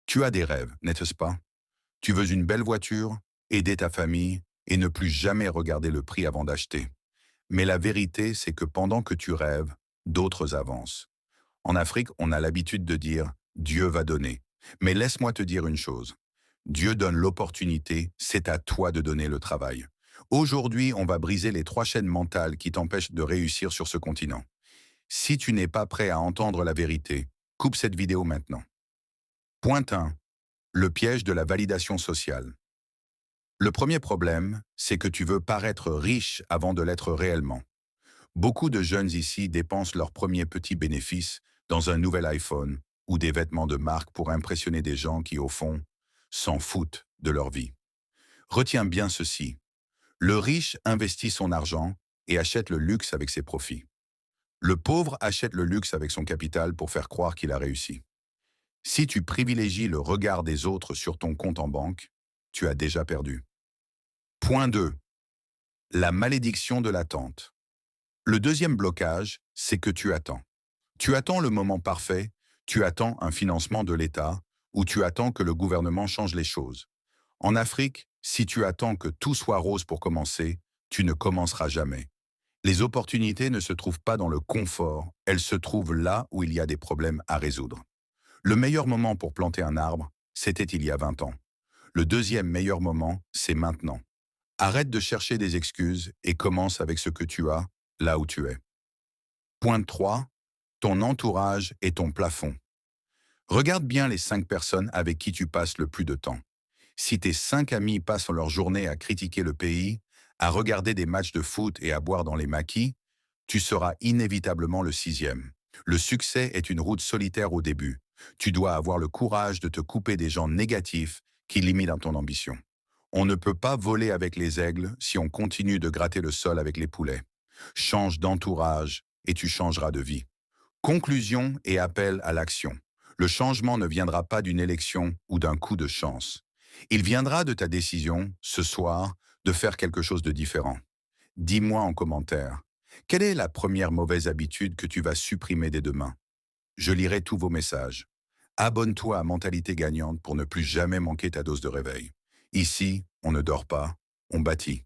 Tu as des rêves, n'est-ce pas? Tu veux une belle voiture, aider ta famille et ne plus jamais regarder le prix avant d'acheter. Mais la vérité, c'est que pendant que tu rêves, d'autres avancent. En Afrique, on a l'habitude de dire Dieu va donner. Mais laisse-moi te dire une chose. Dieu donne l'opportunité, c'est à toi de donner le travail. Aujourd'hui, on va briser les 3 chaînes mentales qui t'empêchent de réussir sur ce continent. Si tu n'es pas prêt à entendre la vérité, coupe cette vidéo maintenant. Point 1. Le piège de la validation sociale. Le premier problème, c'est que tu veux paraître riche avant de l'être réellement. Beaucoup de jeunes ici dépensent leurs premiers petits bénéfices dans un nouvel iPhone ou des vêtements de marque pour impressionner des gens qui, au fond, s'en foutent de leur vie. Retiens bien ceci. Le riche investit son argent et achète le luxe avec ses profits. Le pauvre achète le luxe avec son capital pour faire croire qu'il a réussi. Si tu privilégies le regard des autres sur ton compte en banque, tu as déjà perdu. Point 2. La malédiction de l'attente. Le deuxième blocage, c'est que tu attends. Tu attends le moment parfait, tu attends un financement de l'État, ou tu attends que le gouvernement change les choses. En Afrique, si tu attends que tout soit rose pour commencer, tu ne commenceras jamais. Les opportunités ne se trouvent pas dans le confort, elles se trouvent là où il y a des problèmes à résoudre. Le meilleur moment pour planter un arbre, c'était il y a 20 ans. Le deuxième meilleur moment, c'est maintenant. Arrête de chercher des excuses et commence avec ce que tu as, là où tu es. Point 3. Ton entourage et ton plafond. Regarde bien les 5 personnes avec qui tu passes le plus de temps. Si tes 5 amis passent leur journée à critiquer le pays, à regarder des matchs de foot et à boire dans les maquis, tu seras inévitablement le sixième. Le succès est une route solitaire au début. Tu dois avoir le courage de te couper des gens négatifs qui limitent ton ambition. On ne peut pas voler avec les aigles si on continue de gratter le sol avec les poulets. Change d'entourage et tu changeras de vie. Conclusion et appel à l'action. Le changement ne viendra pas d'une élection ou d'un coup de chance. Il viendra de ta décision, ce soir, de faire quelque chose de différent. Dis-moi en commentaire, quelle est la première mauvaise habitude que tu vas supprimer dès demain? Je lirai tous vos messages. Abonne-toi à Mentalité Gagnante pour ne plus jamais manquer ta dose de réveil. Ici, on ne dort pas, on bâtit.